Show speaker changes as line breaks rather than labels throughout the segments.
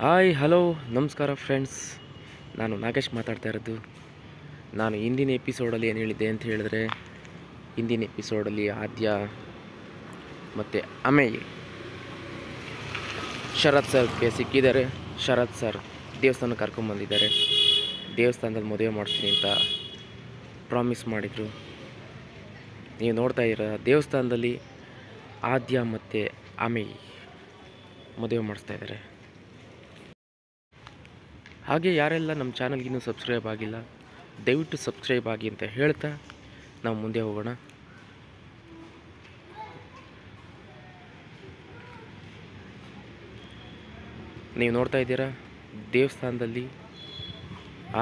Hi hello ನಮಸ್ಕಾರ friends. ನಾನು ನಾಗೇಶ್ ಮಾತಾಡ್ತಾ ಇರೋದು. ನಾನು ಹಿಂದಿನ ಎಪಿಸೋಡಲ್ಲಿ ಏನು ಹೇಳಿದ್ದೆ ಅಂತ ಹೇಳಿದ್ರೆ, ಹಿಂದಿನ ಎಪಿಸೋಡಲ್ಲಿ ಆದ್ಯ ಮತ್ತು ಅಮೇಯ್ ಶರತ್ ಸರ್ಗೆ ಸಿಕ್ಕಿದ್ದಾರೆ. ಶರತ್ ಸರ್ ದೇವಸ್ಥಾನಕ್ಕೆ ಕರ್ಕೊಂಬಂದಿದ್ದಾರೆ. ದೇವಸ್ಥಾನದಲ್ಲಿ ಮದುವೆ ಮಾಡ್ತೀನಿ ಅಂತ ಪ್ರಾಮಿಸ್ ಮಾಡಿದರು. ನೀವು ನೋಡ್ತಾ ಇದ್ದೀರ, ದೇವಸ್ಥಾನದಲ್ಲಿ ಆದ್ಯ ಮತ್ತು ಅಮೇಯ್ ಮದುವೆ ಮಾಡಿಸ್ತಾ ಇದ್ದಾರೆ. ಹಾಗೆ ಯಾರೆಲ್ಲ ನಮ್ಮ ಚಾನಲ್ಗಿನ್ನೂ ಸಬ್ಸ್ಕ್ರೈಬ್ ಆಗಿಲ್ಲ, ದಯವಿಟ್ಟು ಸಬ್ಸ್ಕ್ರೈಬ್ ಆಗಿ ಅಂತ ಹೇಳ್ತಾ ನಾವು ಮುಂದೆ ಹೋಗೋಣ. ನೀವು ನೋಡ್ತಾ ಇದ್ದೀರಾ, ದೇವಸ್ಥಾನದಲ್ಲಿ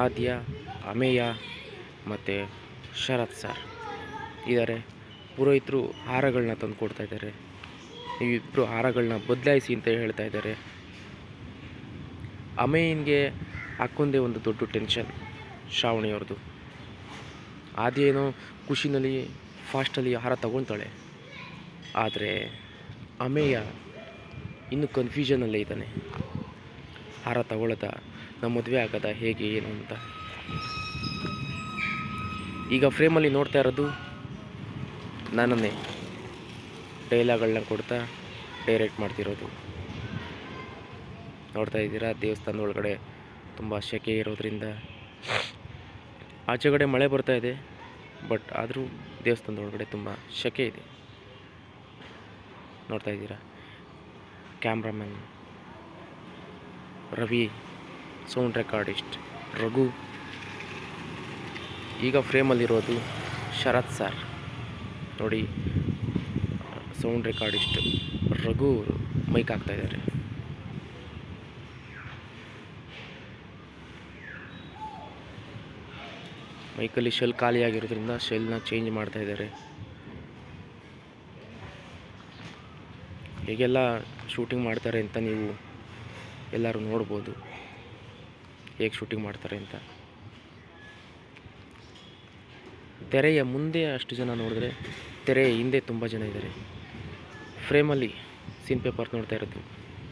ಆದ್ಯ, ಅಮೇಯ ಮತ್ತು ಶರತ್ ಸರ್ ಇದ್ದಾರೆ. ಪುರೋಹಿತರು ಹಾರಗಳನ್ನ ತಂದು ಕೊಡ್ತಾ ಇದ್ದಾರೆ. ಇವಿಬ್ಬರು ಹಾರಗಳನ್ನ ಬದಲಾಯಿಸಿ ಅಂತ ಹೇಳ್ತಾ ಇದ್ದಾರೆ. ಅಮೇಯನ್ಗೆ ಹಾಕ್ಕೊಂಡೇ ಒಂದು ದೊಡ್ಡ ಟೆನ್ಷನ್ ಶ್ರಾವಣಿಯವ್ರದ್ದು. ಆದ್ಯೇನೋ ಖುಷಿನಲ್ಲಿ ಫಾಸ್ಟಲ್ಲಿ ಹಾರ ತಗೊಳ್ತಾಳೆ, ಆದರೆ ಅಮೇಯ ಇನ್ನೂ ಕನ್ಫ್ಯೂಷನಲ್ಲೇ ಇದ್ದಾನೆ. ಹಾರ ತಗೊಳ್ಳೋದ, ನಮ್ಮ ಮದುವೆ ಆಗೋದ, ಹೇಗೆ ಏನು ಅಂತ. ಈಗ ಫ್ರೇಮಲ್ಲಿ ನೋಡ್ತಾ ಇರೋದು ನನ್ನನ್ನೇ ಡೈಲಾಗ್ಗಳನ್ನ ಕೊಡ್ತಾ ಡೈರೆಕ್ಟ್ ಮಾಡ್ತಿರೋದು. ನೋಡ್ತಾ ಇದ್ದೀರಾ, ದೇವಸ್ಥಾನದ ಒಳಗಡೆ ತುಂಬ ಸೆಕೆ ಇರೋದ್ರಿಂದ ಆಚೆಗಡೆ ಮಳೆ ಬರ್ತಾ ಇದೆ, ಬಟ್ ಆದರೂ ದೇವಸ್ಥಾನದ ಒಳಗಡೆ ತುಂಬ ಸೆಕೆ ಇದೆ. ನೋಡ್ತಾ ಇದ್ದೀರಾ, ಕ್ಯಾಮ್ರಾಮನ್ ರವಿ, ಸೌಂಡ್ ರೆಕಾರ್ಡಿಸ್ಟ್ ರಘು, ಈಗ ಫ್ರೇಮಲ್ಲಿರೋದು ಶರತ್ ಸರ್. ನೋಡಿ, ಸೌಂಡ್ ರೆಕಾರ್ಡಿಸ್ಟ್ ರಘು ಮೈಕ್ ಹಾಕ್ತಾ ಇದ್ದಾರೆ. ಮೈಕಲ್ಲಿ ಶೆಲ್ ಖಾಲಿಯಾಗಿರೋದ್ರಿಂದ ಶೆಲ್ನ ಚೇಂಜ್ ಮಾಡ್ತಾ ಇದ್ದಾರೆ. ಹೇಗೆಲ್ಲ ಶೂಟಿಂಗ್ ಮಾಡ್ತಾರೆ ಅಂತ ನೀವು ಎಲ್ಲರೂ ನೋಡ್ಬೋದು, ಹೇಗೆ ಶೂಟಿಂಗ್ ಮಾಡ್ತಾರೆ ಅಂತ. ತೆರೆಯ ಮುಂದೆ ಅಷ್ಟು ಜನ ನೋಡಿದ್ರೆ, ತೆರೆಯ ಹಿಂದೆ ತುಂಬ ಜನ ಇದ್ದಾರೆ. ಫ್ರೇಮಲ್ಲಿ ಸೀನ್ ಪೇಪರ್ ನೋಡ್ತಾ ಇರೋದು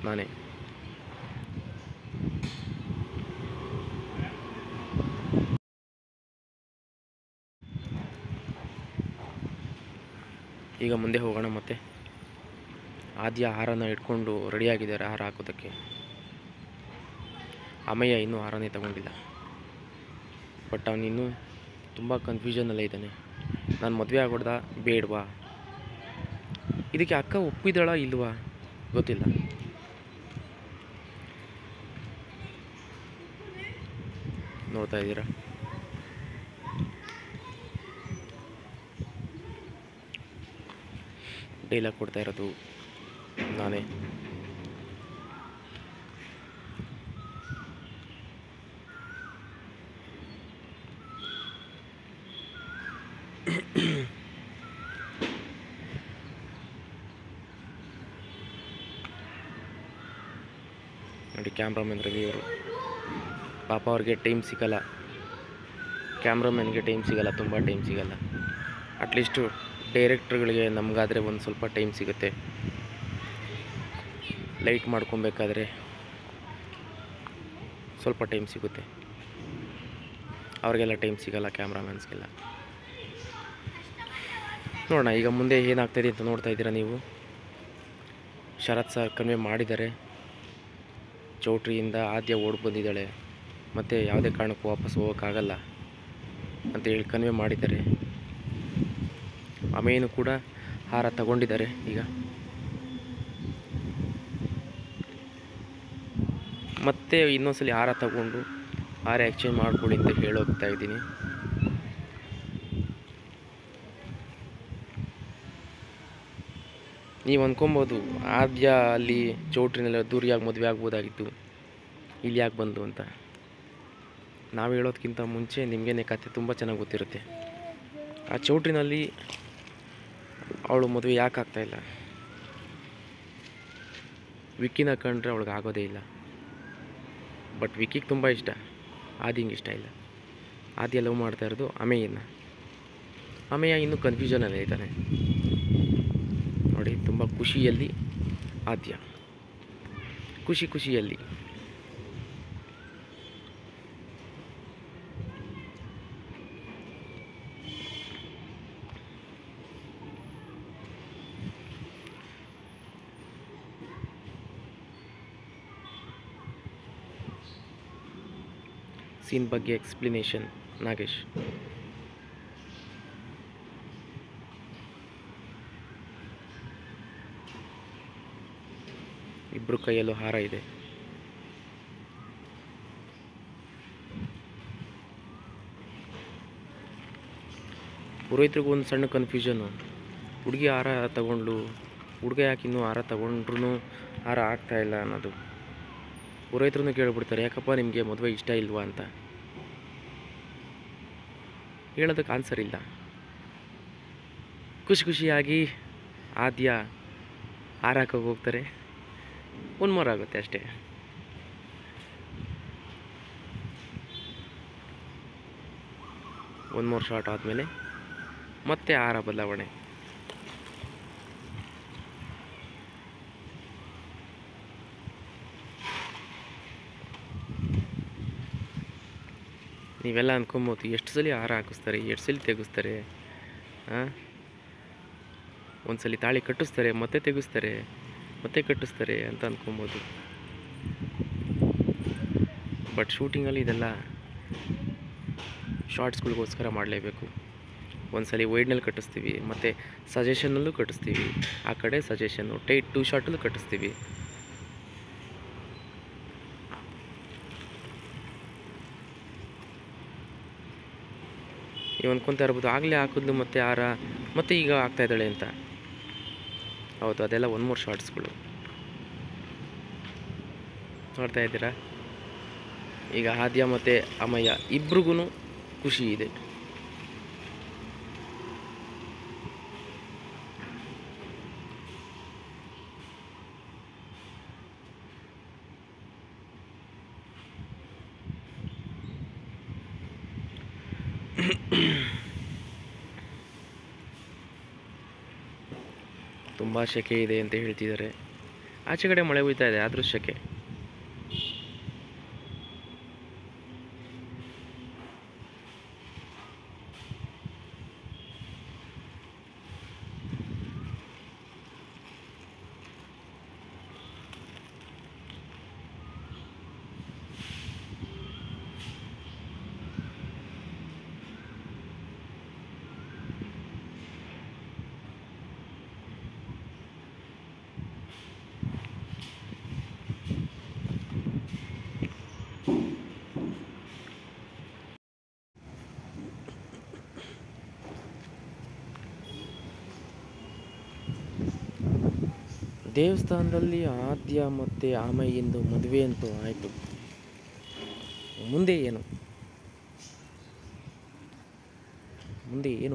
ನಾನೇ. ಈಗ ಮುಂದೆ ಹೋಗೋಣ. ಮತ್ತೆ ಆದ್ಯ ಹಾರನ ಇಟ್ಕೊಂಡು ರೆಡಿಯಾಗಿದ್ದಾರೆ ಹಾರ ಹಾಕೋದಕ್ಕೆ. ಅಮೇಯ ಇನ್ನೂ ಹಾರನೇ ತಗೊಂಡಿಲ್ಲ, ಬಟ್ ಅವನಿನ್ನೂ ತುಂಬ ಕನ್ಫ್ಯೂಷನಲ್ಲೇ ಇದ್ದಾನೆ. ನಾನು ಮದುವೆ ಆಗೋಡ್ದ ಬೇಡವಾ, ಇದಕ್ಕೆ ಅಕ್ಕ ಒಪ್ಪಿದಳ ಇಲ್ವಾ ಗೊತ್ತಿಲ್ಲ. ನೋಡ್ತಾ ಇದ್ದೀರಾ, ಡೈಲಾಗ್ ಕೊಡ್ತಾ ಇರೋದು ನಾನೇ. ನೋಡಿ, ಕ್ಯಾಮ್ರಾಮನ್ ರವಿ ಅವರು. ಪಾಪ ಅವ್ರಿಗೆ ಟೈಮ್ ಸಿಗಲ್ಲ, ಕ್ಯಾಮ್ರಾಮನ್ಗೆ ಟೈಮ್ ಸಿಗಲ್ಲ, ತುಂಬ ಟೈಮ್ ಸಿಗಲ್ಲ. ಅಟ್ಲೀಸ್ಟು ಡೈರೆಕ್ಟ್ರುಗಳಿಗೆ ನಮಗಾದರೆ ಒಂದು ಸ್ವಲ್ಪ ಟೈಮ್ ಸಿಗುತ್ತೆ. ಲೈಟ್ ಮಾಡ್ಕೊಬೇಕಾದ್ರೆ ಸ್ವಲ್ಪ ಟೈಮ್ ಸಿಗುತ್ತೆ, ಅವ್ರಿಗೆಲ್ಲ ಟೈಮ್ ಸಿಗಲ್ಲ, ಕ್ಯಾಮ್ರಾಮನ್ಸ್ಗೆಲ್ಲ. ನೋಡೋಣ ಈಗ ಮುಂದೆ ಏನಾಗ್ತಾಯಿದೆ ಅಂತ ನೋಡ್ತಾ ಇದ್ದೀರಾ ನೀವು. ಶರತ್ ಸರ್ ಕನ್ವೆ ಮಾಡಿದ್ದಾರೆ. ಚೌಟ್ರಿಯಿಂದ ಆದ್ಯ ಓಡಿ ಬಂದಿದ್ದಾಳೆ, ಮತ್ತು ಯಾವುದೇ ಕಾರಣಕ್ಕೂ ವಾಪಸ್ ಹೋಗೋಕ್ಕಾಗಲ್ಲ ಅಂತೇಳಿ ಕನ್ವೆ ಮಾಡಿದ್ದಾರೆ. ಅಮೇಯನು ಕೂಡ ಹಾರ ತಗೊಂಡಿದ್ದಾರೆ. ಈಗ ಮತ್ತೆ ಇನ್ನೊಂದ್ಸಲಿ ಹಾರ ತಗೊಂಡು ಹಾರ ಎಕ್ಸ್ಚೇಂಜ್ ಮಾಡ್ಕೊಳ್ಳಿ ಅಂತ ಹೇಳೋಗ್ತಾ ಇದ್ದೀನಿ. ನೀವು ಅಂದ್ಕೊಬೋದು, ಆದ್ಯ ಅಲ್ಲಿ ಚೌಟ್ರಿನೆಲ್ಲ ದೂರಿಯಾಗಿ ಮದುವೆ ಆಗ್ಬೋದಾಗಿತ್ತು, ಇಲ್ಲಿ ಯಾಕೆ ಬಂದು ಅಂತ. ನಾವು ಹೇಳೋದಕ್ಕಿಂತ ಮುಂಚೆ ನಿಮಗೇನೆ ಕತೆ ತುಂಬ ಚೆನ್ನಾಗಿ ಗೊತ್ತಿರುತ್ತೆ. ಆ ಚೌಟ್ರಿನಲ್ಲಿ ಅವಳು ಮದುವೆ ಯಾಕೆ ಆಗ್ತಾಯಿಲ್ಲ, ವಿಕ್ಕಿನ ಕಂಡ್ರೆ ಅವಳಿಗೆ ಆಗೋದೇ ಇಲ್ಲ. ಬಟ್ ವಿಕ್ಕಿಗೆ ತುಂಬ ಇಷ್ಟ, ಆದ್ಯಂಗೆ ಇಷ್ಟ ಇಲ್ಲ. ಆದ್ಯ ಲವ್ ಮಾಡ್ತಾ ಇರೋದು ಅಮೇಯನ್ನ. ಅಮೇಯ ಇನ್ನೂ ಕನ್ಫ್ಯೂಷನಲ್ಲೇ ಇದ್ದಾನೆ. ನೋಡಿ, ತುಂಬ ಖುಷಿಯಲ್ಲಿ ಆದ್ಯ, ಖುಷಿಯಲ್ಲಿ ಸೀನ್ ಬಗ್ಗೆ ಎಕ್ಸ್ಪ್ಲನೇಷನ್ ನಾಗೇಶ್. ಇಬ್ಬರು ಕೈಯಲ್ಲೂ ಹಾರ ಇದೆ. ಪುರೋಹಿತರಿಗೂ ಒಂದು ಸಣ್ಣ ಕನ್ಫ್ಯೂಷನು. ಹುಡುಗಿ ಹಾರ ತಗೊಂಡ್ಲು, ಹುಡುಗ ಯಾಕೆ ಇನ್ನೂ ಹಾರ ತಗೊಂಡ್ರು ಹಾರ ಆಗ್ತಾಯಿಲ್ಲ ಅನ್ನೋದು. ಪುರೋಹಿತರನ್ನು ಕೇಳಿಬಿಡ್ತಾರೆ, ಯಾಕಪ್ಪ ನಿಮಗೆ ಮದುವೆ ಇಷ್ಟ ಇಲ್ವಾ ಅಂತ. ಹೇಳೋದಕ್ಕೆ ಆನ್ಸರ್ ಇಲ್ಲ. ಖುಷಿಯಾಗಿ ಆದ್ಯ ಹಾರ ಹಾಕೋಕೆ ಹೋಗ್ತಾರೆ. 1 more ಆಗುತ್ತೆ ಅಷ್ಟೇ. ಒಂದು ಮೂರು ಶಾಟ್ ಆದಮೇಲೆ ಮತ್ತೆ ಹಾರ ಬದಲಾವಣೆ. ನೀವೆಲ್ಲ ಅಂದ್ಕೊಬೋದು, ಎಷ್ಟು ಸಲ ಹಾರ ಹಾಕಿಸ್ತಾರೆ, ಎಷ್ಟು ಸಲ ತೆಗೆಸ್ತಾರೆ, ಒಂದು ಸಲ ತಾಳಿ ಕಟ್ಟಿಸ್ತಾರೆ, ಮತ್ತೆ ತೆಗೆಸ್ತಾರೆ, ಮತ್ತೆ ಕಟ್ಟಿಸ್ತಾರೆ ಅಂತ ಅಂದ್ಕೊಬೋದು. ಬಟ್ ಶೂಟಿಂಗಲ್ಲಿ ಇದೆಲ್ಲ ಶಾರ್ಟ್ಸ್ಗಳಿಗೋಸ್ಕರ ಮಾಡಲೇಬೇಕು. ಒಂದು ಸಲ ವೈಡ್ನಲ್ಲಿ ಕಟ್ಟಿಸ್ತೀವಿ, ಮತ್ತು ಸಜೆಷನ್ನಲ್ಲೂ ಕಟ್ಟಿಸ್ತೀವಿ, ಆ ಕಡೆ ಸಜೆಷನ್ನು ಟೈಟ್ 2 ಶಾರ್ಟಲ್ಲೂ ಕಟ್ಟಿಸ್ತೀವಿ. ನೀವು ಅಂದ್ಕೊತಾ ಇರ್ಬೋದು, ಆಗಲೇ ಹಾಕಿದ್ಲು ಮತ್ತೆ ಹಾರ ಮತ್ತೆ ಈಗ ಆಗ್ತಾಯಿದ್ದಾಳೆ ಅಂತ. ಹೌದು, ಅದೆಲ್ಲ 1 more ಶಾರ್ಟ್ಸ್ಗಳು. ನೋಡ್ತಾ ಇದ್ದೀರಾ, ಈಗ ಆದ್ಯ ಮತ್ತು ಅಮಯ್ಯ ಇಬ್ರಿಗೂ ಖುಷಿ ಇದೆ. ತುಂಬ ಸೆಕೆ ಇದೆ ಅಂತ ಹೇಳ್ತಿದ್ದಾರೆ. ಆಚೆ ಕಡೆ ಮಳೆ ಹುಯ್ತಾ ಇದೆ, ಆದರೂ ಸೆಕೆ. ದೇವಸ್ಥಾನದಲ್ಲಿ ಆದ್ಯ ಮತ್ತು ಅಮಯ್ಯಂದು ಮದುವೆ ಅಂತೂ ಆಯಿತು. ಮುಂದೆ ಏನು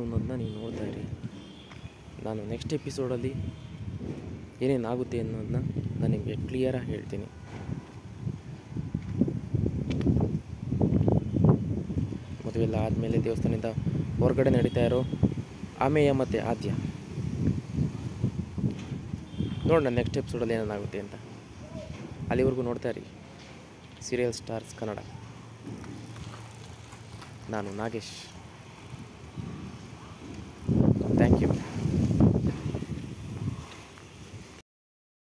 ಅನ್ನೋದನ್ನ ನೀವು ನೋಡ್ತಾ ಇರಿ. ನಾನು ನೆಕ್ಸ್ಟ್ ಎಪಿಸೋಡಲ್ಲಿ ಏನೇನಾಗುತ್ತೆ ಅನ್ನೋದನ್ನ ನಾನು ನಿಮಗೆ ಕ್ಲಿಯರಾಗಿ ಹೇಳ್ತೀನಿ. ಮದುವೆ ಎಲ್ಲ ಆದಮೇಲೆ ದೇವಸ್ಥಾನದಿಂದ ಹೊರಗಡೆ ನಡೀತಾ ಇರೋ ಅಮಯ್ಯ ಮತ್ತು ಆದ್ಯ ನೋಡೋಣ ನೆಕ್ಸ್ಟ್ ಎಪಿಸೋಡಲ್ಲಿ ಏನೇನಾಗುತ್ತೆ ಅಂತ. ಅಲ್ಲಿವರೆಗೂ ನೋಡ್ತಾ ಇರಿ ಸೀರಿಯಲ್ ಸ್ಟಾರ್ಸ್ ಕನ್ನಡ. ನಾನು ನಾಗೇಶ್. Thank you.